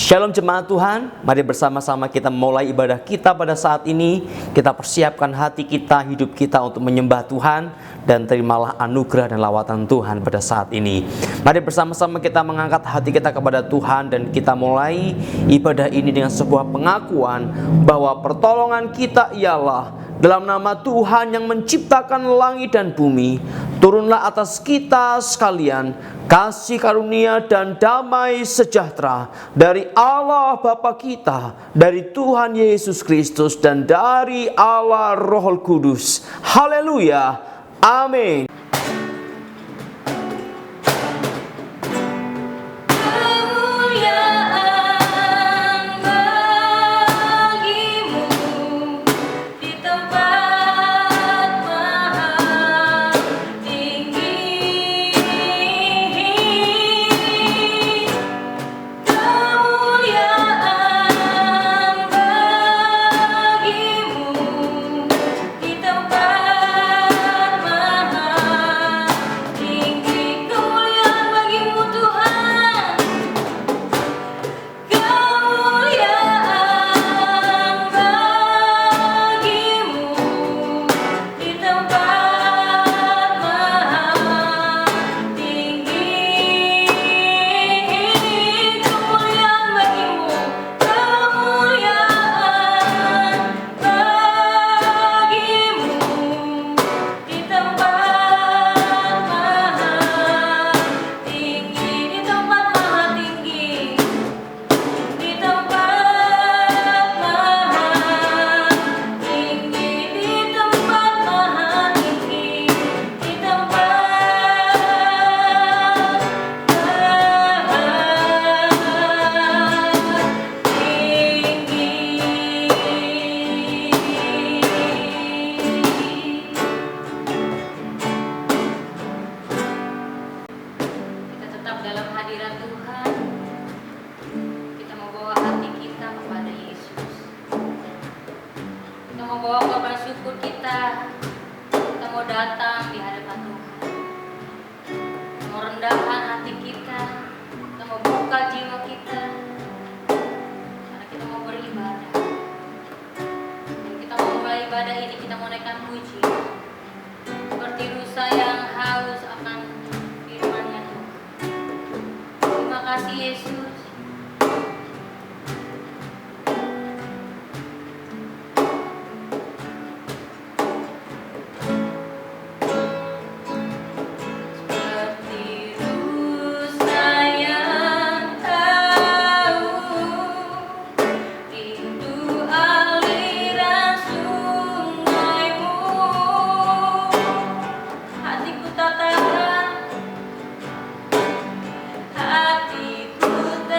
Shalom jemaat Tuhan, mari bersama-sama kita mulai ibadah kita pada saat ini. Kita persiapkan hati kita, hidup kita untuk menyembah Tuhan, dan terimalah anugerah dan lawatan Tuhan pada saat ini. Mari bersama-sama kita mengangkat hati kita kepada Tuhan, dan kita mulai ibadah ini dengan sebuah pengakuan bahwa pertolongan kita ialah dalam nama Tuhan yang menciptakan langit dan bumi. Turunlah atas kita sekalian kasih karunia dan damai sejahtera dari Allah Bapa kita, dari Tuhan Yesus Kristus, dan dari Allah Roh Kudus. Haleluya. Amin. Hatiku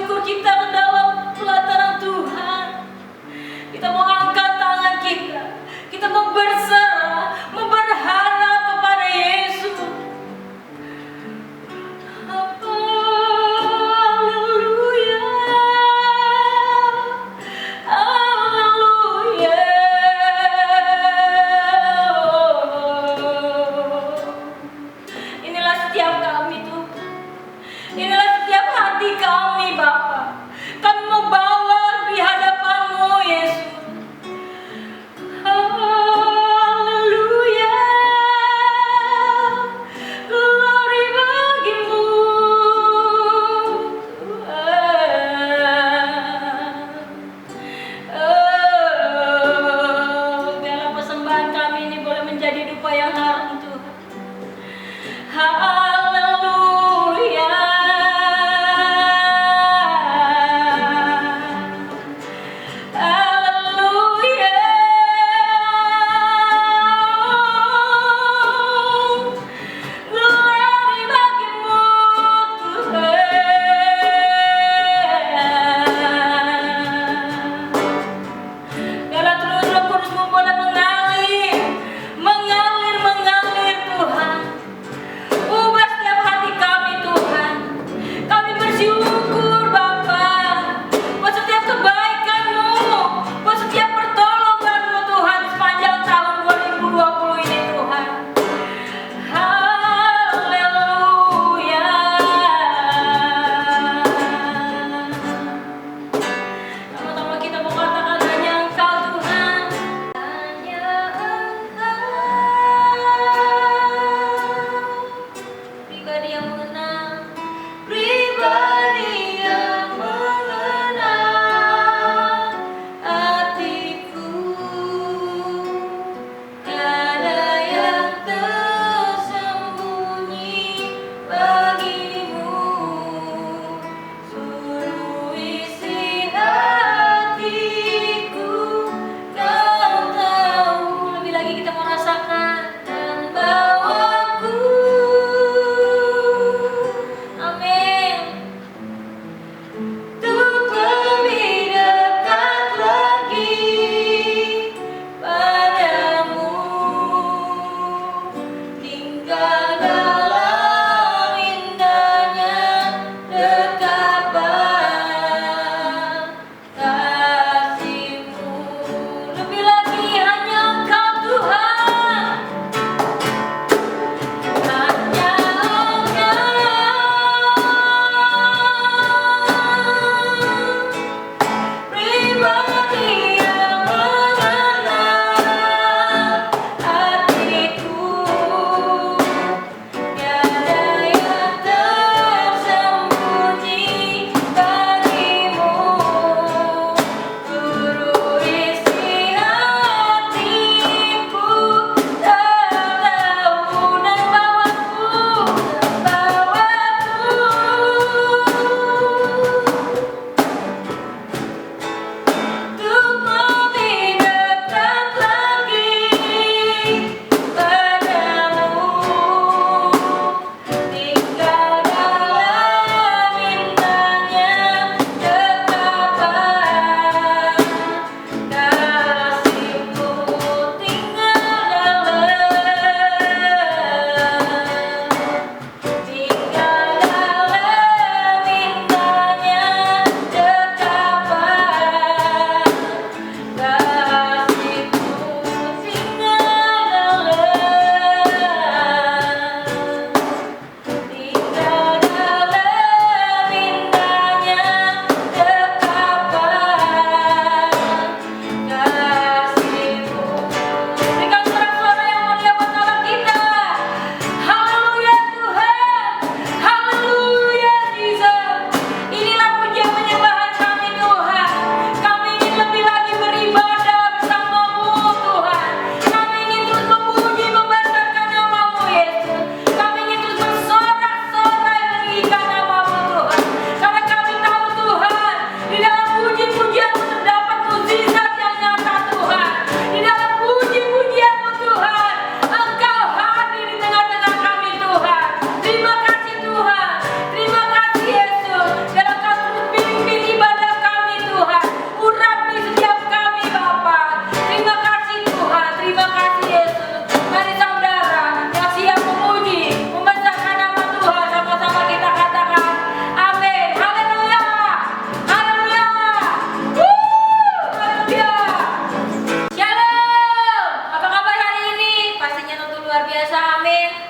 syukur kita dalam pelataran Tuhan. Kita mau angkat tangan kita. Kita mau berserah, mau berharap kepada Yesus. Haleluya. Haleluya. Inilah setiap kami Tuhan. Inilah setiap hati kami Bapa. Kami mau bawa di hadapan-Mu Yesus. Haleluya. Glory bagi-Mu Tuhan. Biarlah persembahan kami ini boleh menjadi dupa yang harum Tuhan. Haleluya. Haleluya. Glory bagi-Mu Tuhan. Biarlah terus Roh Kudus-Mu boleh mengalir Tuhan. Ubah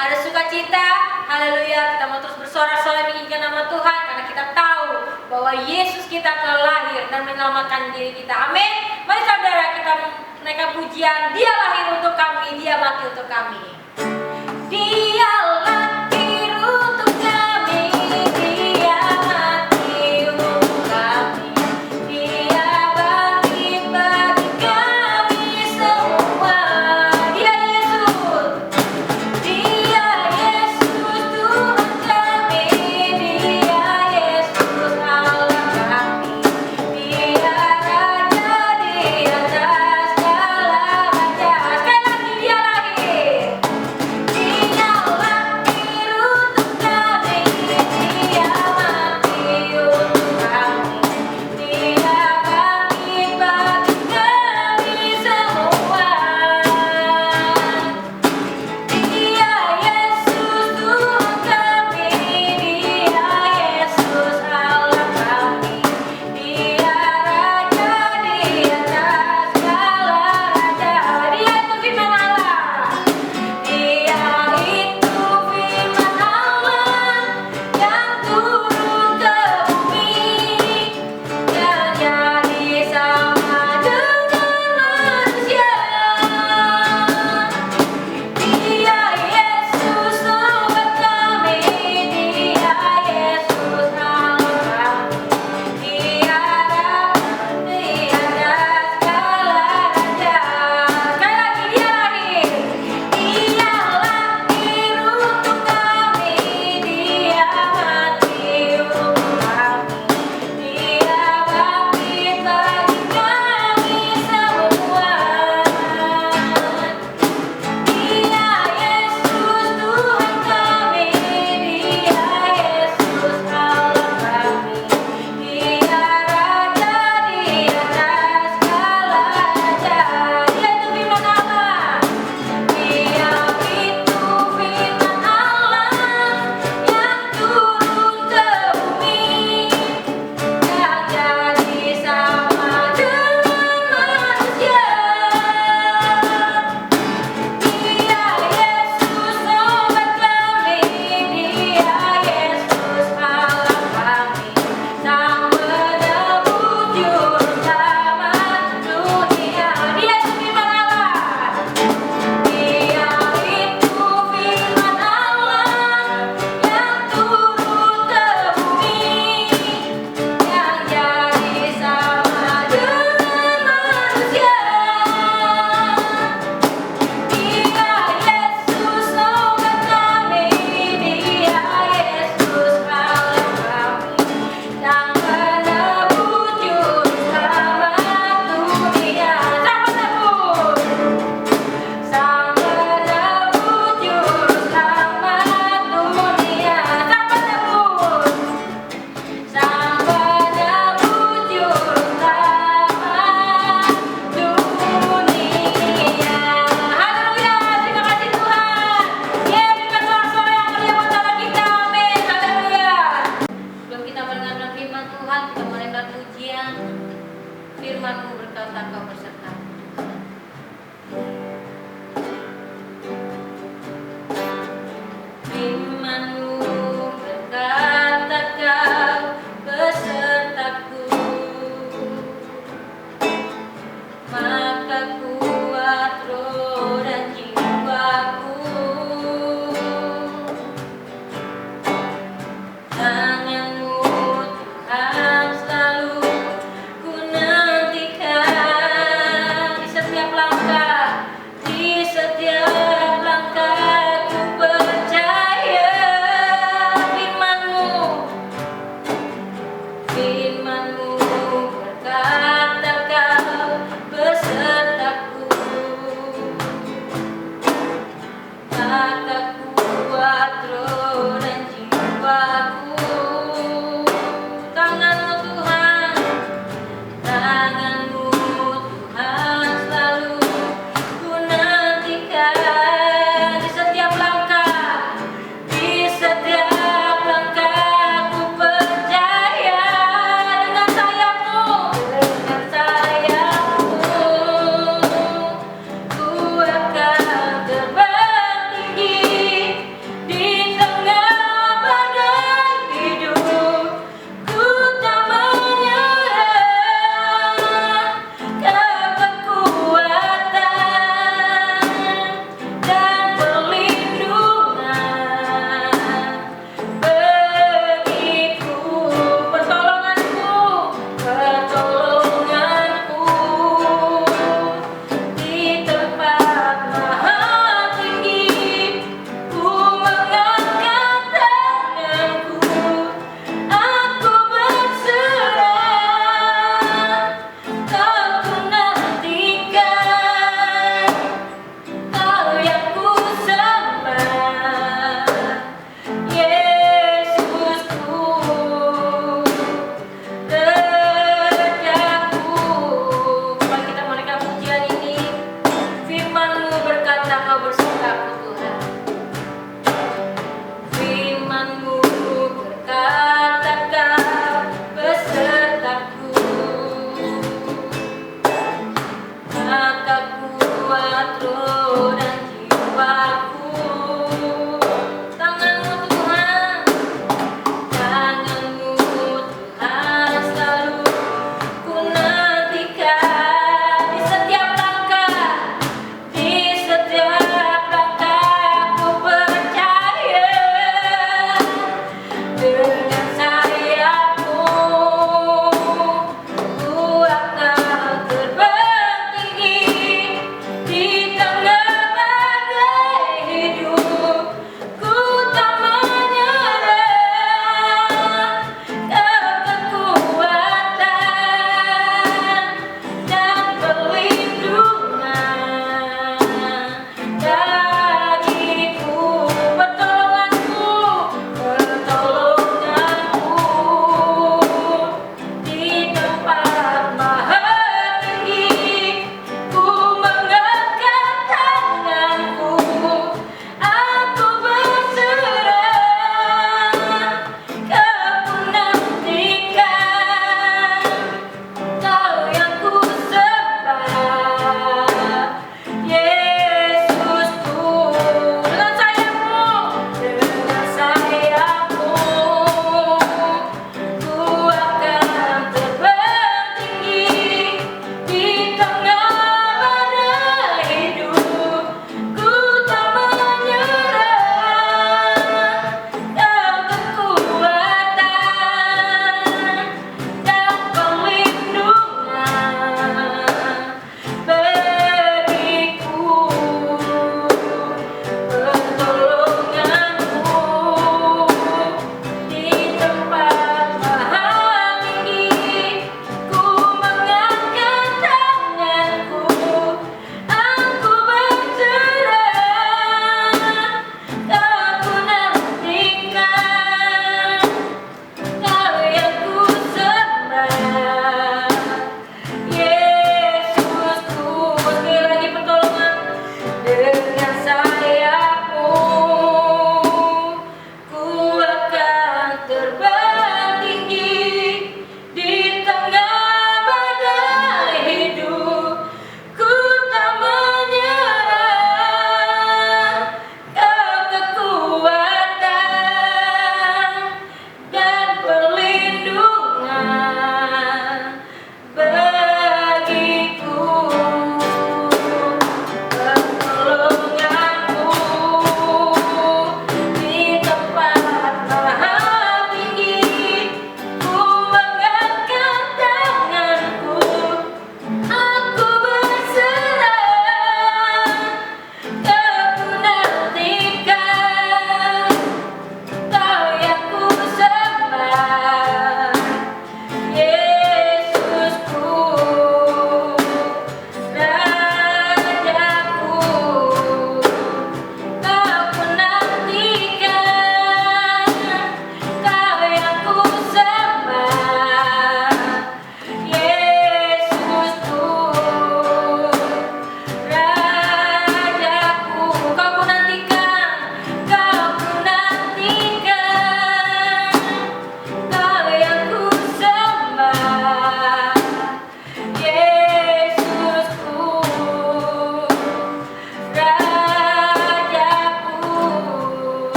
ada sukacita. Haleluya, kita mau terus bersorak-sorai meninggikan nama Tuhan karena kita tahu bahwa Yesus kita telah lahir dan menyelamatkan diri kita. Amin. Mari saudara kita menaikkan pujian. Dia lahir untuk kami, dia mati untuk kami. Dia lahir untuk kami, dia mati untuk kami, dia bangkit bagi kami semua. Dia Yesus, dia Yesus Tuhan kami, dia Yesus Allah kami, dia Raja di atas segala raja. Sekali lagi dia lahir.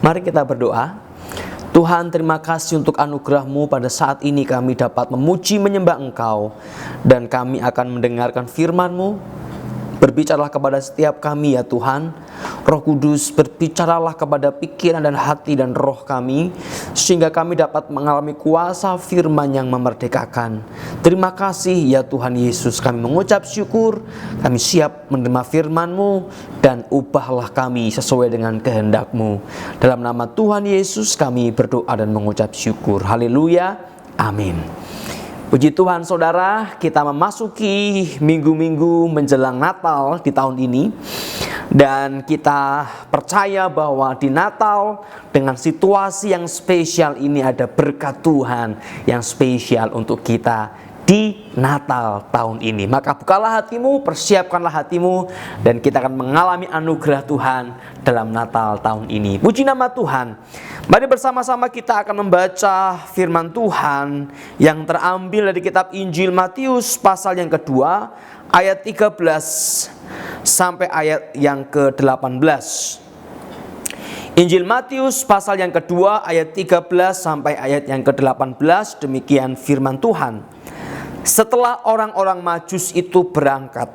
Mari kita berdoa. Tuhan, terima kasih untuk anugerah-Mu. Pada saat ini kami dapat memuji menyembah Engkau, dan kami akan mendengarkan firman-Mu. Berbicaralah kepada setiap kami ya Tuhan. Roh Kudus, berbicaralah kepada pikiran dan hati dan roh kami, sehingga kami dapat mengalami kuasa firman yang memerdekakan. Terima kasih ya Tuhan Yesus. Kami mengucap syukur, kami siap menerima firman-Mu, dan ubahlah kami sesuai dengan kehendak-Mu. Dalam nama Tuhan Yesus kami berdoa dan mengucap syukur. Haleluya, amin. Puji Tuhan saudara, kita memasuki minggu-minggu menjelang Natal di tahun ini. Dan kita percaya bahwa di Natal dengan situasi yang spesial ini ada berkat Tuhan yang spesial untuk kita di Natal tahun ini. Maka bukalah hatimu, persiapkanlah hatimu, dan kita akan mengalami anugerah Tuhan dalam Natal tahun ini. Puji nama Tuhan. Mari bersama-sama kita akan membaca firman Tuhan yang terambil dari kitab Injil Matius pasal yang kedua, ayat 13 sampai ayat yang ke-18. Injil Matius pasal yang kedua ayat 13 sampai ayat yang ke-18, demikian firman Tuhan. Setelah orang-orang Majus itu berangkat,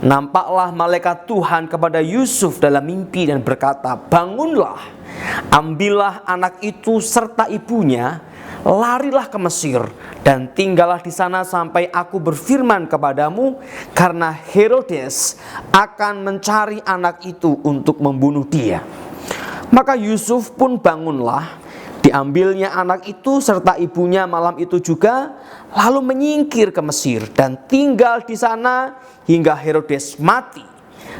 nampaklah malaikat Tuhan kepada Yusuf dalam mimpi dan berkata, "Bangunlah, ambillah anak itu serta ibunya, larilah ke Mesir dan tinggallah di sana sampai aku berfirman kepadamu, karena Herodes akan mencari anak itu untuk membunuh dia." Maka Yusuf pun bangunlah, diambilnya anak itu serta ibunya malam itu juga, lalu menyingkir ke Mesir dan tinggal di sana hingga Herodes mati.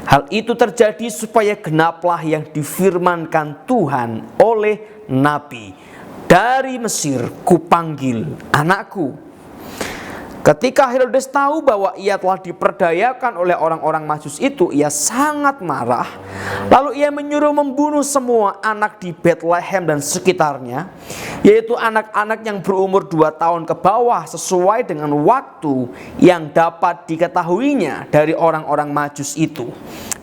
Hal itu terjadi supaya genaplah yang difirmankan Tuhan oleh Nabi, "Dari Mesir kupanggil anakku." Ketika Herodes tahu bahwa ia telah diperdayakan oleh orang-orang Majus itu, ia sangat marah. Lalu ia menyuruh membunuh semua anak di Bethlehem dan sekitarnya, yaitu anak-anak yang berumur 2 tahun ke bawah, sesuai dengan waktu yang dapat diketahuinya dari orang-orang Majus itu.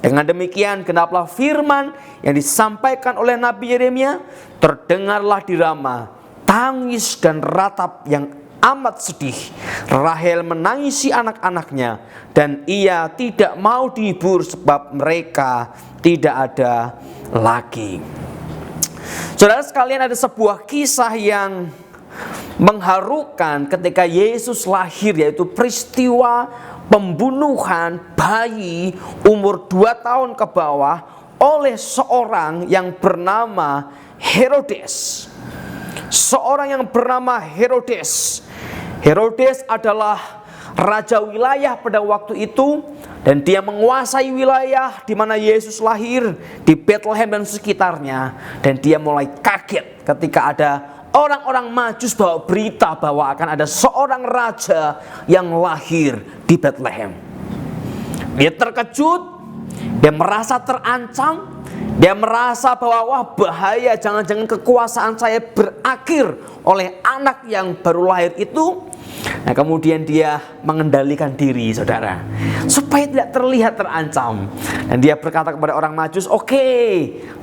Dengan demikian genaplah firman yang disampaikan oleh Nabi Yeremia, "Terdengarlah di Rama tangis dan ratap yang amat sedih. Rahel menangisi anak-anaknya, dan ia tidak mau dihibur sebab mereka tidak ada lagi." Saudara sekalian, ada sebuah kisah yang mengharukan ketika Yesus lahir, yaitu peristiwa pembunuhan bayi umur 2 tahun ke bawah oleh seorang yang bernama Herodes. Seorang yang bernama Herodes. Herodes adalah raja wilayah pada waktu itu, dan dia menguasai wilayah di mana Yesus lahir, di Bethlehem dan sekitarnya. Dan dia mulai kaget ketika ada orang-orang Majus bawa berita bahwa akan ada seorang raja yang lahir di Bethlehem. Dia terkejut, dia merasa terancam. Dia merasa bahwa wah bahaya, jangan-jangan kekuasaan saya berakhir oleh anak yang baru lahir itu. Nah, kemudian dia mengendalikan diri, saudara, supaya tidak terlihat terancam. Dan dia berkata kepada orang Majus, "Oke,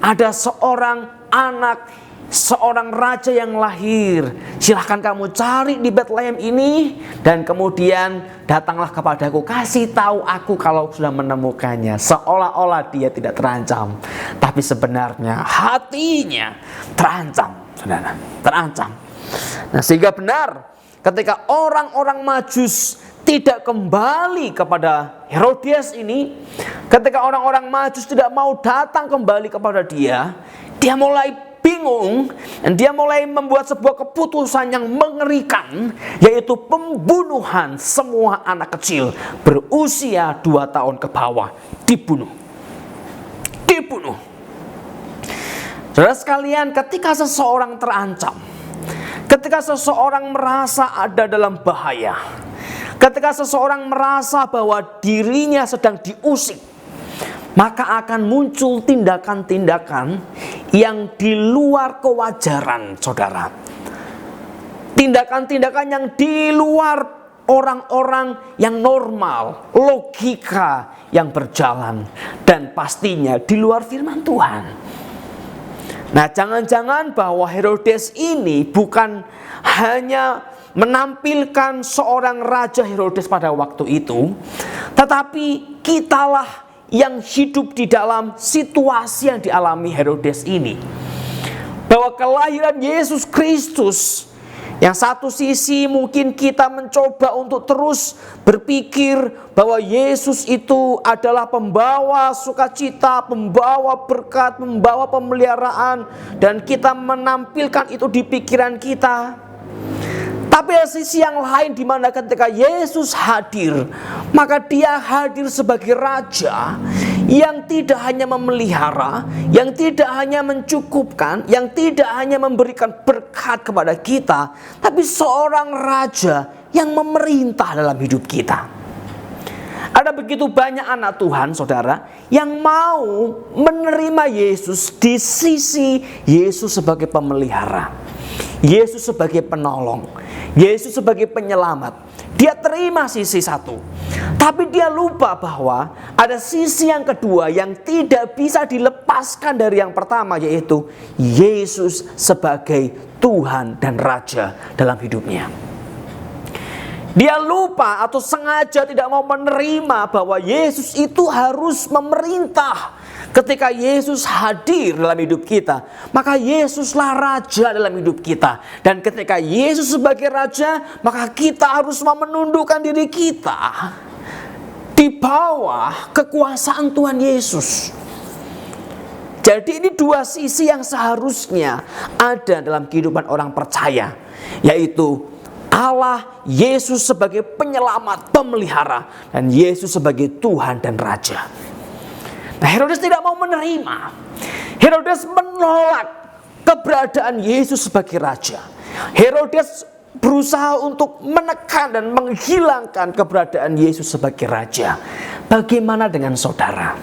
ada seorang anak, seorang raja yang lahir. Silahkan kamu cari di Bethlehem ini, dan kemudian datanglah kepadaku, kasih tahu aku kalau sudah menemukannya." Seolah-olah dia tidak terancam, tapi sebenarnya hatinya terancam, saudara, terancam. Nah, sehingga benar ketika orang-orang Majus tidak kembali kepada Herodes ini, ketika orang-orang Majus tidak mau datang kembali kepada dia, dia mulai bingung, dan dia mulai membuat sebuah keputusan yang mengerikan, yaitu pembunuhan semua anak kecil berusia 2 tahun ke bawah. Dibunuh. Saudara sekalian, ketika seseorang terancam, ketika seseorang merasa ada dalam bahaya, ketika seseorang merasa bahwa dirinya sedang diusik, maka akan muncul tindakan-tindakan yang di luar kewajaran, saudara. Tindakan-tindakan yang di luar orang-orang yang normal, logika yang berjalan, dan pastinya di luar firman Tuhan. Nah, jangan-jangan bahwa Herodes ini bukan hanya menampilkan seorang Raja Herodes pada waktu itu, tetapi kitalah yang hidup di dalam situasi yang dialami Herodes ini. Bahwa kelahiran Yesus Kristus, yang satu sisi mungkin kita mencoba untuk terus berpikir bahwa Yesus itu adalah pembawa sukacita, pembawa berkat, pembawa pemeliharaan, dan kita menampilkan itu di pikiran kita. Tapi ada sisi yang lain, di mana ketika Yesus hadir, maka dia hadir sebagai Raja yang tidak hanya memelihara, yang tidak hanya mencukupkan, yang tidak hanya memberikan berkat kepada kita, tapi seorang Raja yang memerintah dalam hidup kita. Ada begitu banyak anak Tuhan, saudara, yang mau menerima Yesus di sisi Yesus sebagai pemelihara, Yesus sebagai penolong, Yesus sebagai penyelamat. Dia terima sisi satu, tapi dia lupa bahwa ada sisi yang kedua yang tidak bisa dilepaskan dari yang pertama, yaitu Yesus sebagai Tuhan dan Raja dalam hidupnya. Dia lupa atau sengaja tidak mau menerima bahwa Yesus itu harus memerintah. Ketika Yesus hadir dalam hidup kita, maka Yesuslah Raja dalam hidup kita. Dan ketika Yesus sebagai Raja, maka kita harus menundukkan diri kita di bawah kekuasaan Tuhan Yesus. Jadi ini dua sisi yang seharusnya ada dalam kehidupan orang percaya, yaitu Allah, Yesus sebagai penyelamat, pemelihara, dan Yesus sebagai Tuhan dan Raja. Nah, Herodes tidak mau menerima. Herodes menolak keberadaan Yesus sebagai Raja. Herodes berusaha untuk menekan dan menghilangkan keberadaan Yesus sebagai Raja. Bagaimana dengan saudara?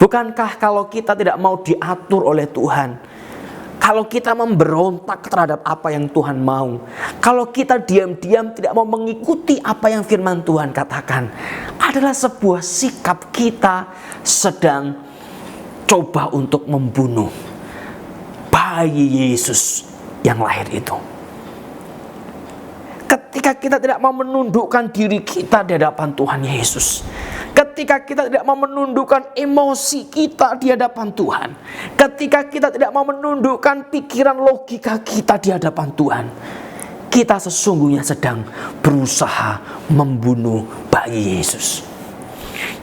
Bukankah kalau kita tidak mau diatur oleh Tuhan, kalau kita memberontak terhadap apa yang Tuhan mau, kalau kita diam-diam tidak mau mengikuti apa yang firman Tuhan katakan, adalah sebuah sikap kita sedang coba untuk membunuh bayi Yesus yang lahir itu. Ketika kita tidak mau menundukkan diri kita di hadapan Tuhan Yesus, ketika kita tidak mau menundukkan emosi kita di hadapan Tuhan, ketika kita tidak mau menundukkan pikiran logika kita di hadapan Tuhan, kita sesungguhnya sedang berusaha membunuh bayi Yesus.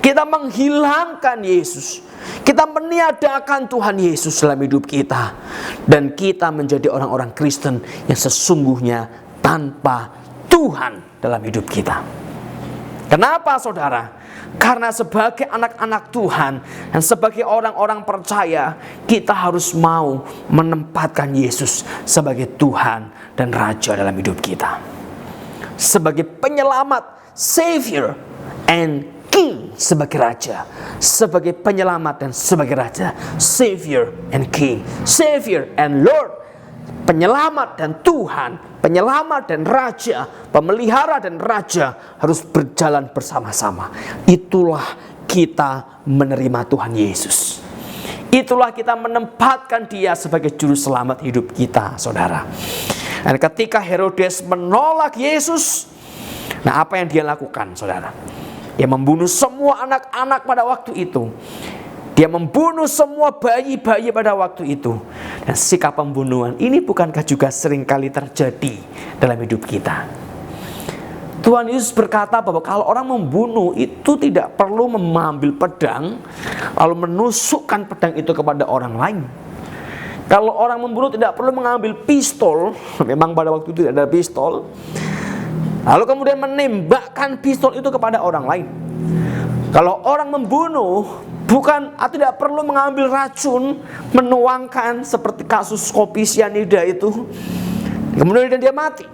Kita menghilangkan Yesus, kita meniadakan Tuhan Yesus dalam hidup kita, dan kita menjadi orang-orang Kristen yang sesungguhnya tanpa Tuhan dalam hidup kita. Kenapa, saudara? Karena sebagai anak-anak Tuhan dan sebagai orang-orang percaya, kita harus mau menempatkan Yesus sebagai Tuhan dan Raja dalam hidup kita, sebagai penyelamat, Savior and King, sebagai Raja, sebagai penyelamat dan sebagai Raja, Savior and King, Savior and Lord, penyelamat dan Tuhan, penyelamat dan Raja, pemelihara dan Raja harus berjalan bersama-sama. Itulah kita menerima Tuhan Yesus. Itulah kita menempatkan Dia sebagai juru selamat hidup kita, saudara. Dan ketika Herodes menolak Yesus, nah apa yang dia lakukan, saudara? Dia membunuh semua anak-anak pada waktu itu. Dia membunuh semua bayi-bayi pada waktu itu. Dan sikap pembunuhan ini bukankah juga seringkali terjadi dalam hidup kita? Tuhan Yesus berkata bahwa kalau orang membunuh itu tidak perlu mengambil pedang lalu menusukkan pedang itu kepada orang lain. Kalau orang membunuh tidak perlu mengambil pistol, memang pada waktu itu tidak ada pistol, lalu kemudian menembakkan pistol itu kepada orang lain. Kalau orang membunuh tidak perlu mengambil racun, menuangkan seperti kasus kopi sianida itu, kemudian dia mati.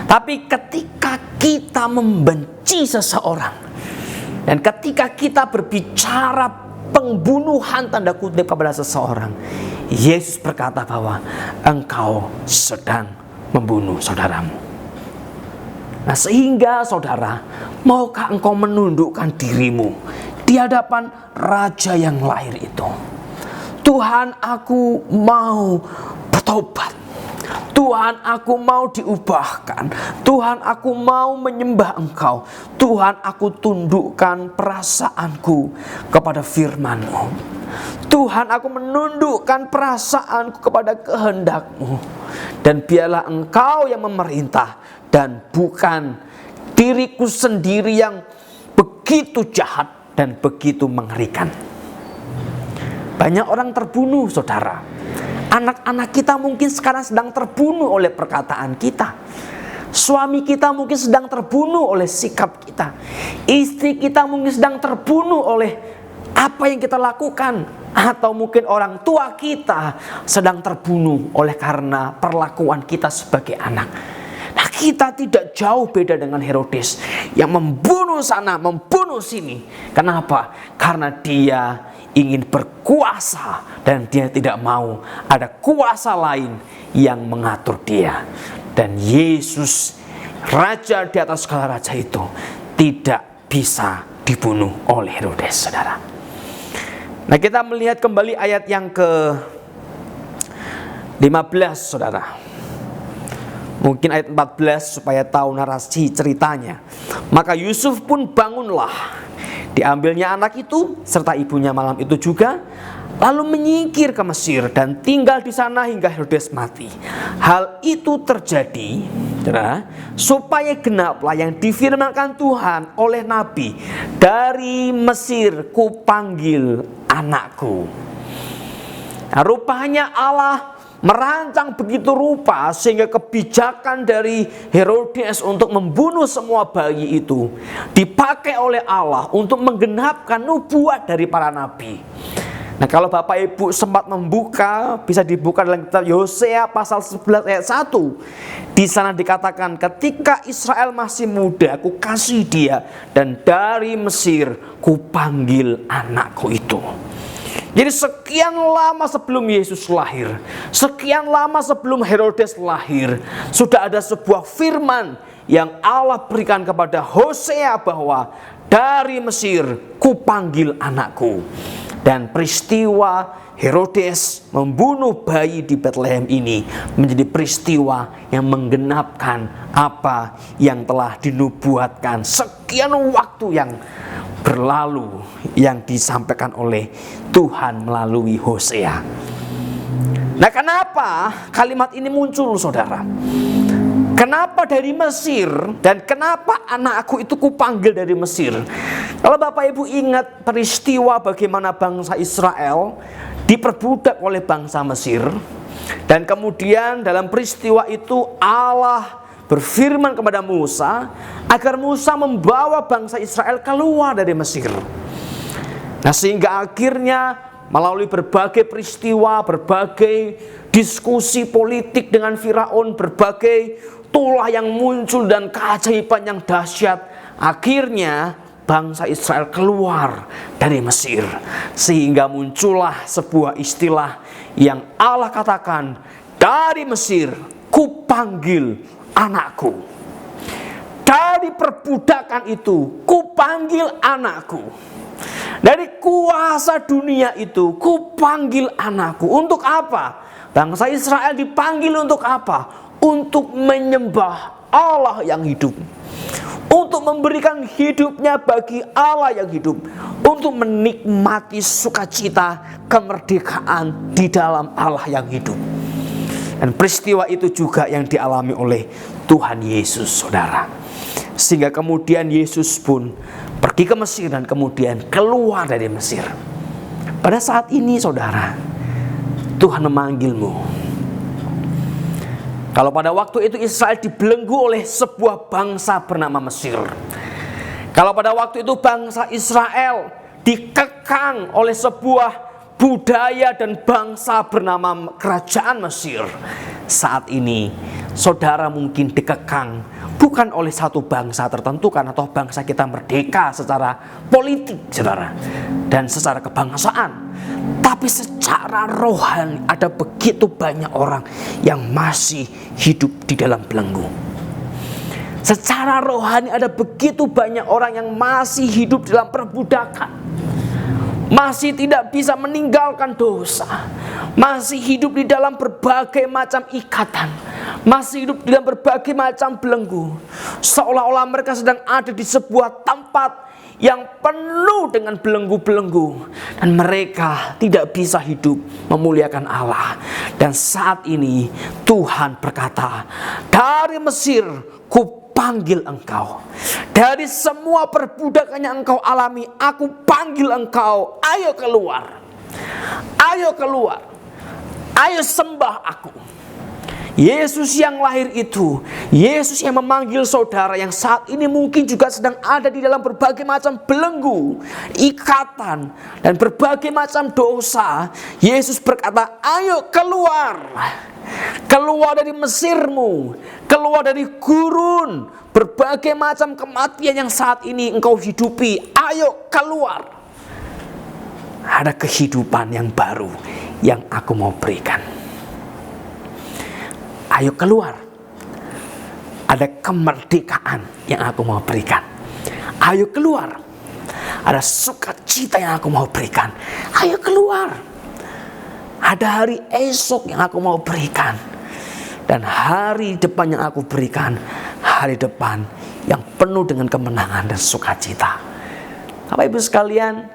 Tapi ketika kita membenci seseorang, dan ketika kita berbicara pembunuhan tanda kutip kepada seseorang, Yesus berkata bahwa engkau sedang membunuh saudaramu. Nah, sehingga saudara, maukah engkau menundukkan dirimu di hadapan Raja yang lahir itu? Tuhan, aku mau bertobat. Tuhan, aku mau diubahkan. Tuhan, aku mau menyembah Engkau. Tuhan, aku tundukkan perasaanku kepada firman-Mu. Tuhan, aku menundukkan perasaanku kepada kehendak-Mu. Dan biarlah Engkau yang memerintah dan bukan diriku sendiri yang begitu jahat dan begitu mengerikan. Banyak orang terbunuh, saudara. Anak-anak kita mungkin sekarang sedang terbunuh oleh perkataan kita. Suami kita mungkin sedang terbunuh oleh sikap kita. Istri kita mungkin sedang terbunuh oleh apa yang kita lakukan. Atau mungkin orang tua kita sedang terbunuh oleh karena perlakuan kita sebagai anak. Nah, kita tidak jauh beda dengan Herodes yang membunuh sana, membunuh sini. Kenapa? Karena dia ingin berkuasa dan dia tidak mau ada kuasa lain yang mengatur dia. Dan Yesus, Raja di atas segala raja itu, tidak bisa dibunuh oleh Herodes, saudara. Nah, kita melihat kembali ayat yang ke-15, saudara. Mungkin ayat 14 supaya tahu narasi ceritanya. Maka Yusuf pun bangunlah. Diambilnya anak itu serta ibunya malam itu juga, lalu menyingkir ke Mesir dan tinggal di sana hingga Herodes mati. Hal itu terjadi, saudara, supaya genaplah yang difirmankan Tuhan oleh Nabi, dari Mesir kupanggil anakku. Nah, rupanya Allah merancang begitu rupa sehingga kebijakan dari Herodes untuk membunuh semua bayi itu dipakai oleh Allah untuk menggenapkan nubuat dari para nabi. Nah, kalau Bapak Ibu sempat membuka, bisa dibuka dalam kitab Hosea pasal 11 ayat 1. Di sana dikatakan, ketika Israel masih muda, aku kasih dia, dan dari Mesir kupanggil anakku itu. Jadi sekian lama sebelum Yesus lahir, sekian lama sebelum Herodes lahir, sudah ada sebuah firman yang Allah berikan kepada Hosea bahwa dari Mesir kupanggil anakku. Dan peristiwa Herodes membunuh bayi di Bethlehem ini menjadi peristiwa yang menggenapkan apa yang telah dinubuatkan sekian waktu yang berlalu, yang disampaikan oleh Tuhan melalui Hosea. Nah, kenapa kalimat ini muncul, saudara? Kenapa dari Mesir dan kenapa anakku itu kupanggil dari Mesir? Kalau Bapak Ibu ingat peristiwa bagaimana bangsa Israel diperbudak oleh bangsa Mesir, dan kemudian dalam peristiwa itu Allah berfirman kepada Musa agar Musa membawa bangsa Israel keluar dari Mesir. Nah, sehingga akhirnya melalui berbagai peristiwa, berbagai diskusi politik dengan Firaun, berbagai tulah yang muncul dan keajaiban yang dahsyat, akhirnya bangsa Israel keluar dari Mesir. Sehingga muncullah sebuah istilah yang Allah katakan, dari Mesir kupanggil anakku. Dari perbudakan itu kupanggil anakku. Dari kuasa dunia itu kupanggil anakku. Untuk apa? Bangsa Israel dipanggil untuk apa? Untuk menyembah Allah yang hidup, untuk memberikan hidupnya bagi Allah yang hidup, untuk menikmati sukacita kemerdekaan di dalam Allah yang hidup. Dan peristiwa itu juga yang dialami oleh Tuhan Yesus, saudara. Sehingga kemudian Yesus pun pergi ke Mesir dan kemudian keluar dari Mesir. Pada saat ini, saudara, Tuhan memanggilmu. Kalau pada waktu itu Israel dibelenggu oleh sebuah bangsa bernama Mesir. Kalau pada waktu itu bangsa Israel dikekang oleh sebuah budaya dan bangsa bernama kerajaan Mesir. Saat ini saudara mungkin dikekang bukan oleh satu bangsa tertentu, kan, atau bangsa kita merdeka secara politik, saudara, dan secara kebangsaan. Tapi secara rohani ada begitu banyak orang yang masih hidup di dalam belenggu. Secara rohani ada begitu banyak orang yang masih hidup dalam perbudakan. masih tidak bisa meninggalkan dosa, masih hidup di dalam berbagai macam ikatan, masih hidup di dalam berbagai macam belenggu, seolah-olah mereka sedang ada di sebuah tempat yang penuh dengan belenggu-belenggu, dan mereka tidak bisa hidup memuliakan Allah. Dan saat ini Tuhan berkata, dari Mesir kupanggil engkau, dari semua perbudakan yang engkau alami, aku panggil engkau, ayo keluar, ayo keluar, ayo sembah aku. Yesus yang lahir itu, Yesus yang memanggil saudara yang saat ini mungkin juga sedang ada di dalam berbagai macam belenggu, ikatan, dan berbagai macam dosa. Yesus berkata, ayo keluar, keluar dari Mesirmu, keluar dari gurun, berbagai macam kematian yang saat ini engkau hidupi, ayo keluar. Ada kehidupan yang baru yang aku mau berikan. Ayo keluar. Ada kemerdekaan yang aku mau berikan. Ayo keluar. Ada sukacita yang aku mau berikan. Ayo keluar. Ada hari esok yang aku mau berikan. Dan hari depan yang aku berikan, hari depan yang penuh dengan kemenangan dan sukacita. Bapak Ibu sekalian,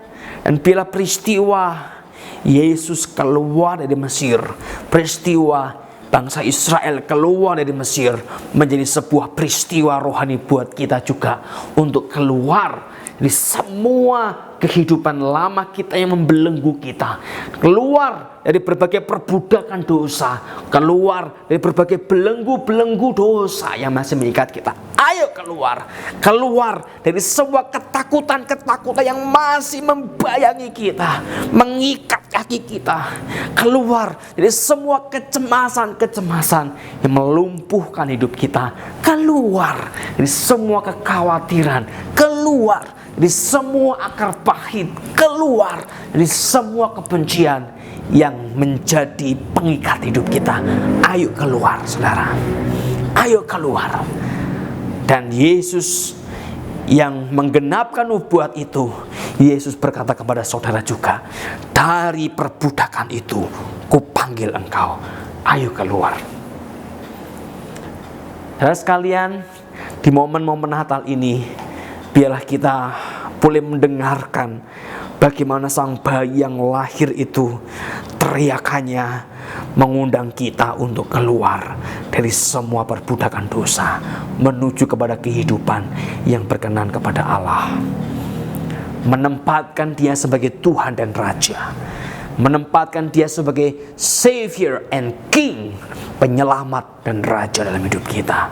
dan bila peristiwa Yesus keluar dari Mesir, peristiwa bangsa Israel keluar dari Mesir, menjadi sebuah peristiwa rohani buat kita juga, untuk keluar dari semua kehidupan lama kita yang membelenggu kita, keluar dari berbagai perbudakan dosa, keluar dari berbagai belenggu-belenggu dosa yang masih mengikat kita. Ayo keluar, keluar dari semua ketakutan-ketakutan yang masih membayangi kita, mengikat kaki kita, keluar dari semua kecemasan-kecemasan yang melumpuhkan hidup kita, keluar dari semua kekhawatiran, keluar dari semua akar pahit, keluar dari semua kebencian yang menjadi pengikat hidup kita. Ayo keluar, saudara, ayo keluar. Dan Yesus yang menggenapkan nubuat itu, Yesus berkata kepada saudara juga, dari perbudakan itu kupanggil engkau, ayo keluar. Saudara sekalian, di momen-momen Natal ini, biarlah kita boleh mendengarkan bagaimana sang bayi yang lahir itu teriakannya mengundang kita untuk keluar dari semua perbudakan dosa, menuju kepada kehidupan yang berkenan kepada Allah. Menempatkan Dia sebagai Tuhan dan Raja, menempatkan Dia sebagai Savior and King, penyelamat dan Raja dalam hidup kita.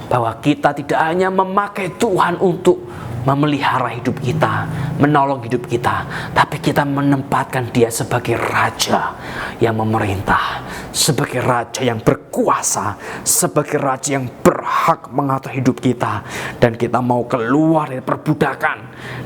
Bahwa kita tidak hanya memakai Tuhan untuk memelihara hidup kita, menolong hidup kita, tapi kita menempatkan Dia sebagai Raja yang memerintah, sebagai Raja yang berkuasa, sebagai Raja yang berhak mengatur hidup kita. Dan kita mau keluar dari perbudakan,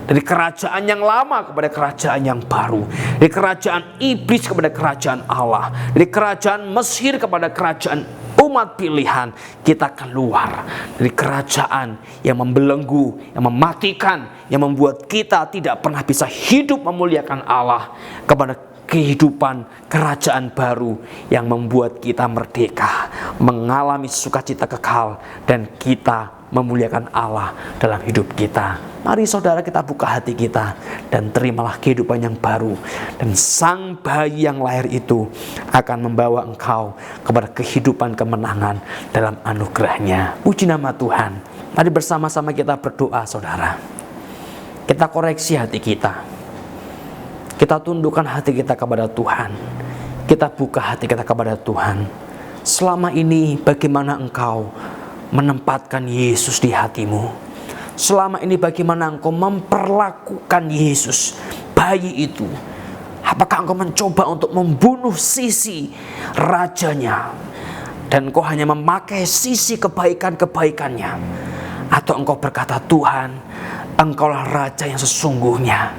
dari kerajaan yang lama kepada kerajaan yang baru, dari kerajaan iblis kepada kerajaan Allah, dari kerajaan Mesir kepada kerajaan umat pilihan. Kita keluar dari kerajaan yang membelenggu, yang mematikan, yang membuat kita tidak pernah bisa hidup memuliakan Allah, kepada kehidupan kerajaan baru yang membuat kita merdeka, mengalami sukacita kekal, dan kita memuliakan Allah dalam hidup kita. Mari saudara, kita buka hati kita dan terimalah kehidupan yang baru. Dan sang bayi yang lahir itu akan membawa engkau kepada kehidupan kemenangan dalam anugerahnya. Puji nama Tuhan. Mari bersama-sama kita berdoa, saudara. Kita koreksi hati kita. Kita tundukkan hati kita kepada Tuhan. Kita buka hati kita kepada Tuhan. Selama ini bagaimana engkau menempatkan Yesus di hatimu? Selama ini bagaimana engkau memperlakukan Yesus, bayi itu? Apakah engkau mencoba untuk membunuh sisi rajanya, dan engkau hanya memakai sisi kebaikan-kebaikannya? Atau engkau berkata, Tuhan, Engkaulah raja yang sesungguhnya.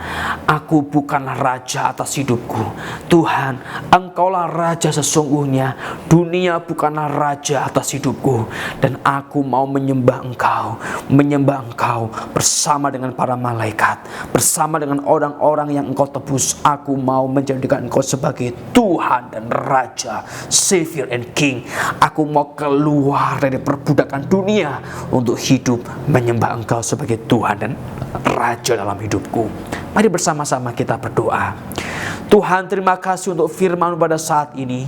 Aku bukanlah raja atas hidupku. Tuhan, Engkaulah raja sesungguhnya. Dunia bukanlah raja atas hidupku. Dan aku mau menyembah Engkau bersama dengan para malaikat, bersama dengan orang-orang yang Engkau tebus. Aku mau menjadikan Engkau sebagai Tuhan dan Raja, Savior and King. Aku mau keluar dari perbudakan dunia untuk hidup menyembah Engkau sebagai Tuhan dan Raja dalam hidupku. Mari bersama-sama kita berdoa. Tuhan, terima kasih untuk firman pada saat ini.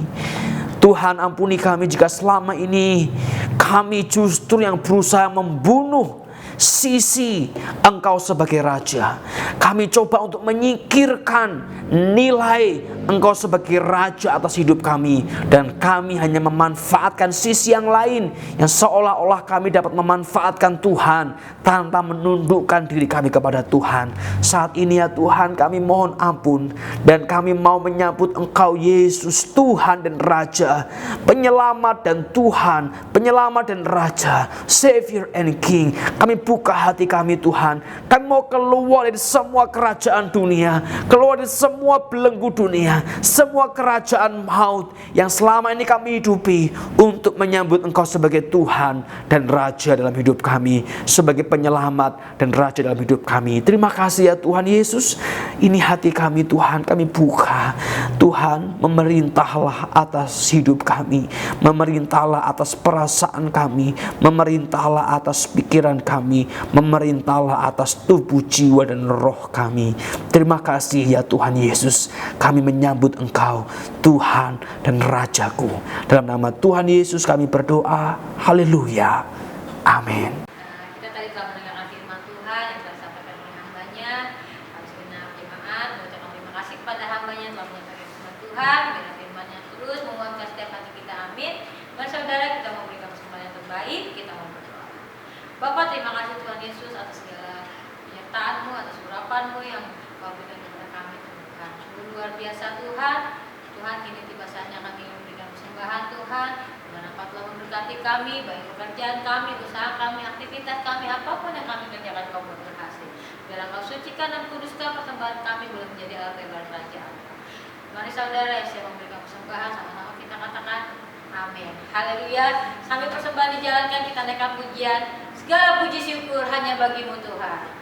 Tuhan, ampuni kami jika selama ini kami justru yang berusaha membunuh sisi Engkau sebagai Raja. Kami coba untuk menyingkirkan nilai Engkau sebagai Raja atas hidup kami, dan kami hanya memanfaatkan sisi yang lain yang seolah-olah kami dapat memanfaatkan Tuhan tanpa menundukkan diri kami kepada Tuhan. Saat ini ya Tuhan, kami mohon ampun dan kami mau menyambut Engkau Yesus, Tuhan dan Raja, penyelamat dan Tuhan, penyelamat dan Raja, Savior and King. Kami buka hati kami Tuhan. Kami mau keluar dari semua kerajaan dunia, keluar dari semua belenggu dunia, semua kerajaan maut yang selama ini kami hidupi, untuk menyambut Engkau sebagai Tuhan dan Raja dalam hidup kami, sebagai penyelamat dan Raja dalam hidup kami. Terima kasih ya Tuhan Yesus. Ini hati kami Tuhan, kami buka. Tuhan, memerintahlah atas hidup kami, memerintahlah atas perasaan kami, memerintahlah atas pikiran kami, memerintahlah atas tubuh, jiwa dan roh kami. Terima kasih ya Tuhan Yesus. Kami menyambut Engkau Tuhan dan Rajaku. Dalam nama Tuhan Yesus kami berdoa. Haleluya. Amin. Kita tadi telah mendengarkan firman Tuhan yang telah disampaikan oleh hambanya. Kami segenap jemaat mengucapkan terima kasih kepada hambanya telah menyampaikan firman Tuhan. Biarlah firman-Nya terus menguatkan setiap hati kita. Amin. Mari saudara, kita memberikan kesempatan yang terbaik. Kita mau berdoa. Bapa, terima kasih Tuhan Yesus atas segala penyertaan-Mu, atas urapan-Mu yang Kau berikan kepada kami Tuhan. Sungguh luar biasa Tuhan. Tuhan, kini tiba saatnya kami memberikan persembahan Tuhan. Dan Engkau telah memberkati kami, baik pekerjaan kami, usaha kami, aktivitas kami, apapun yang kami kerjakan Kau buat berhasil. Biar Engkau sucikan dan kuduskan persembahan kami boleh menjadi alat bagi kerajaan. Mari saudara yang siap memberikan persembahan, sama-sama kita katakan amin. Haleluya. Sambil persembahan dijalankan, kita naikkan pujian. Segala puji syukur hanya bagi-Mu Tuhan.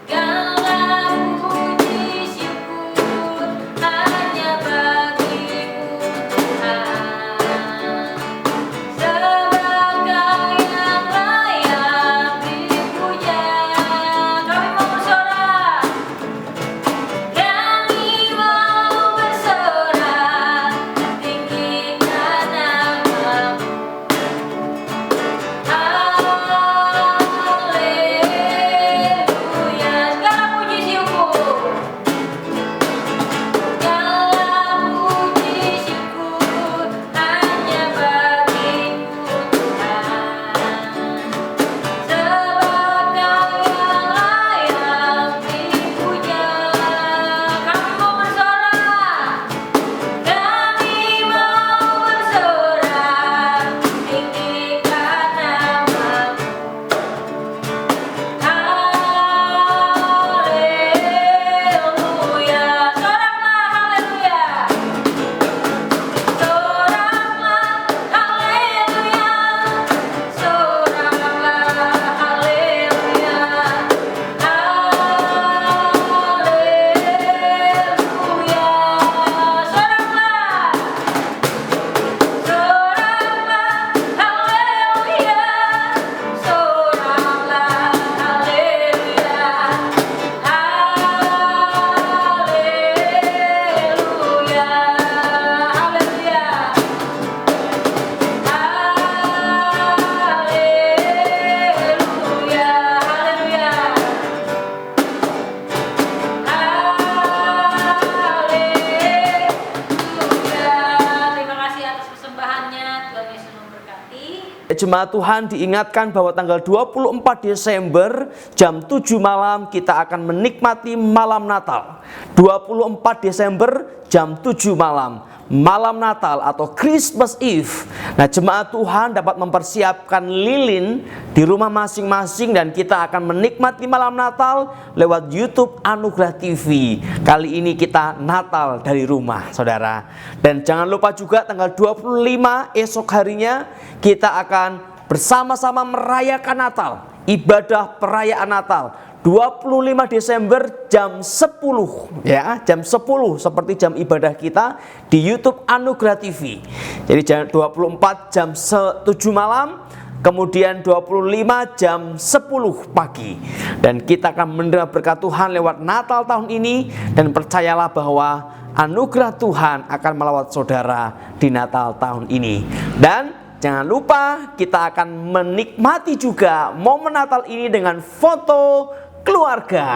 Segala puji syukur hanya bagi-Mu Tuhan, sebagai yang layak dipuja. Kami mau bersorak, kami mau bersorak, tinggikan nama-Mu. Jemaat Tuhan diingatkan bahwa tanggal 24 Desember jam 7 malam kita akan menikmati malam Natal. 24 Desember jam 7 malam. malam Natal atau Christmas Eve. Nah, jemaat Tuhan dapat mempersiapkan lilin di rumah masing-masing dan kita akan menikmati malam Natal lewat YouTube Anugerah TV. Kali ini kita Natal dari rumah, saudara. Dan jangan lupa juga tanggal 25 esok harinya kita akan bersama-sama merayakan Natal, ibadah perayaan Natal. 25 Desember jam 10 ya, jam 10 seperti jam ibadah kita di YouTube Anugerah TV. Jadi jam 24 jam 7 malam, kemudian 25 jam 10 pagi. Dan kita akan menerima berkat Tuhan lewat Natal tahun ini, dan percayalah bahwa anugerah Tuhan akan melawat saudara di Natal tahun ini. Dan jangan lupa kita akan menikmati juga momen Natal ini dengan foto keluarga.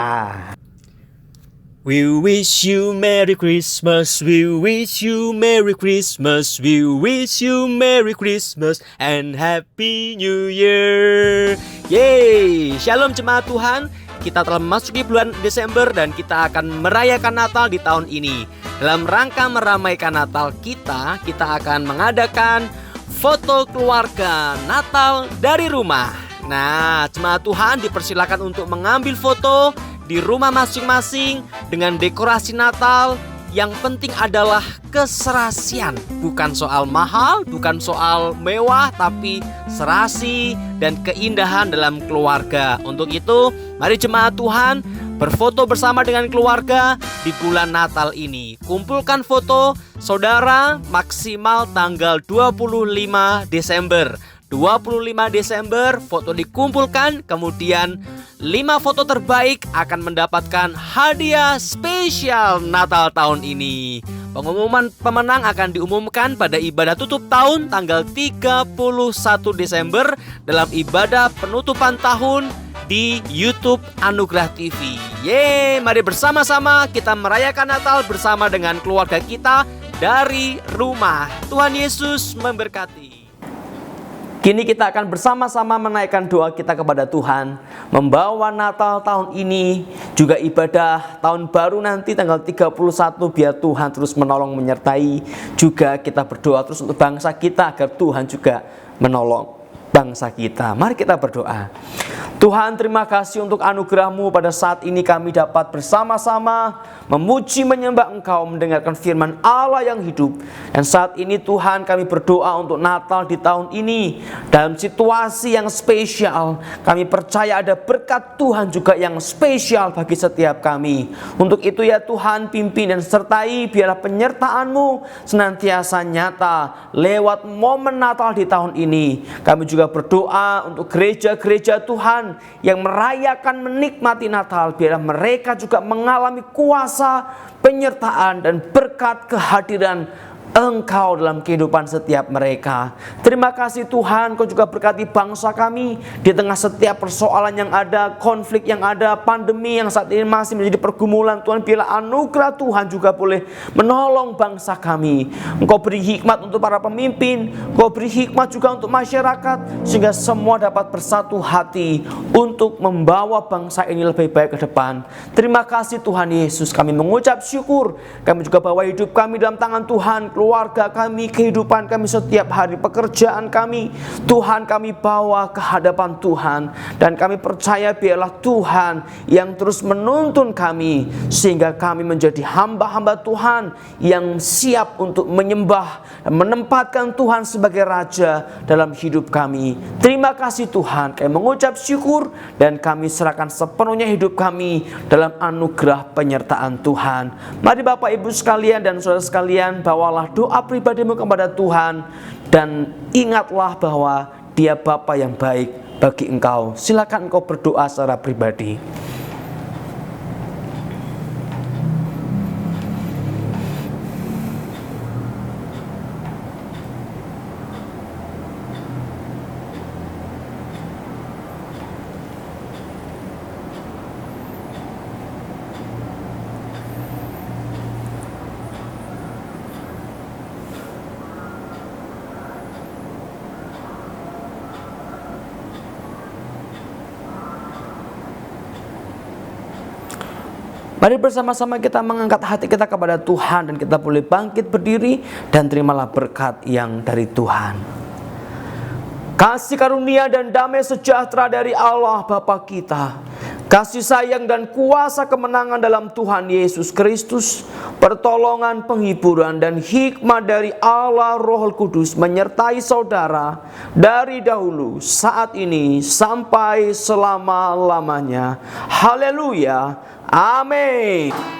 We wish you Merry Christmas, we wish you Merry Christmas, we wish you Merry Christmas and Happy New Year. Yeay, Shalom jemaat Tuhan. Kita telah memasuki bulan Desember dan kita akan merayakan Natal di tahun ini. Dalam rangka meramaikan Natal kita akan mengadakan foto keluarga Natal dari rumah. Nah, jemaat Tuhan dipersilakan untuk mengambil foto di rumah masing-masing dengan dekorasi Natal. Yang penting adalah keserasian. Bukan soal mahal, bukan soal mewah, tapi serasi dan keindahan dalam keluarga. Untuk itu, mari jemaat Tuhan berfoto bersama dengan keluarga di bulan Natal ini. Kumpulkan foto saudara maksimal tanggal 25 Desember. 25 Desember foto dikumpulkan, kemudian 5 foto terbaik akan mendapatkan hadiah spesial Natal tahun ini. Pengumuman pemenang akan diumumkan pada ibadah tutup tahun tanggal 31 Desember dalam ibadah penutupan tahun di YouTube Anugerah TV. Yeay, mari bersama-sama kita merayakan Natal bersama dengan keluarga kita dari rumah. Tuhan Yesus memberkati. Kini kita akan bersama-sama menaikkan doa kita kepada Tuhan, membawa Natal tahun ini, juga ibadah tahun baru nanti tanggal 31, biar Tuhan terus menolong menyertai. Juga kita berdoa terus untuk bangsa kita agar Tuhan juga menolong bangsa kita. Mari kita berdoa. Tuhan, terima kasih untuk anugerah-Mu. Pada saat ini kami dapat bersama-sama memuji menyembah Engkau, mendengarkan firman Allah yang hidup. Dan saat ini Tuhan, kami berdoa untuk Natal di tahun ini dalam situasi yang spesial. Kami percaya ada berkat Tuhan juga yang spesial bagi setiap kami. Untuk itu ya Tuhan, pimpin dan sertai, biarlah penyertaan-Mu senantiasa nyata lewat momen Natal di tahun ini. Kami juga berdoa untuk gereja-gereja Tuhan yang merayakan menikmati Natal, biarlah mereka juga mengalami kuasa, penyertaan dan berkat kehadiran Engkau dalam kehidupan setiap mereka. Terima kasih Tuhan, Kau juga berkati bangsa kami di tengah setiap persoalan yang ada, konflik yang ada, pandemi yang saat ini masih menjadi pergumulan. Tuhan, biarlah anugerah Tuhan juga boleh menolong bangsa kami. Engkau beri hikmat untuk para pemimpin, Kau beri hikmat juga untuk masyarakat, sehingga semua dapat bersatu hati untuk membawa bangsa ini lebih baik ke depan. Terima kasih Tuhan Yesus, kami mengucap syukur. Kami juga bawa hidup kami dalam tangan Tuhan, keluarga kami, kehidupan kami setiap hari, pekerjaan kami, Tuhan kami bawa ke hadapan Tuhan. Dan kami percaya biarlah Tuhan yang terus menuntun kami, sehingga kami menjadi hamba-hamba Tuhan yang siap untuk menyembah dan menempatkan Tuhan sebagai Raja dalam hidup kami. Terima kasih Tuhan, kami mengucap syukur dan kami serahkan sepenuhnya hidup kami dalam anugerah penyertaan Tuhan. Mari Bapak Ibu sekalian dan saudara sekalian, bawalah doa pribadimu kepada Tuhan dan ingatlah bahwa Dia Bapa yang baik bagi engkau. Silakan engkau berdoa secara pribadi. Mari bersama-sama kita mengangkat hati kita kepada Tuhan dan kita boleh bangkit berdiri dan terimalah berkat yang dari Tuhan. Kasih karunia dan damai sejahtera dari Allah Bapa kita, kasih sayang dan kuasa kemenangan dalam Tuhan Yesus Kristus, pertolongan, penghiburan, dan hikmat dari Allah Roh Kudus menyertai saudara dari dahulu, saat ini, sampai selama-lamanya. Haleluya. Amin.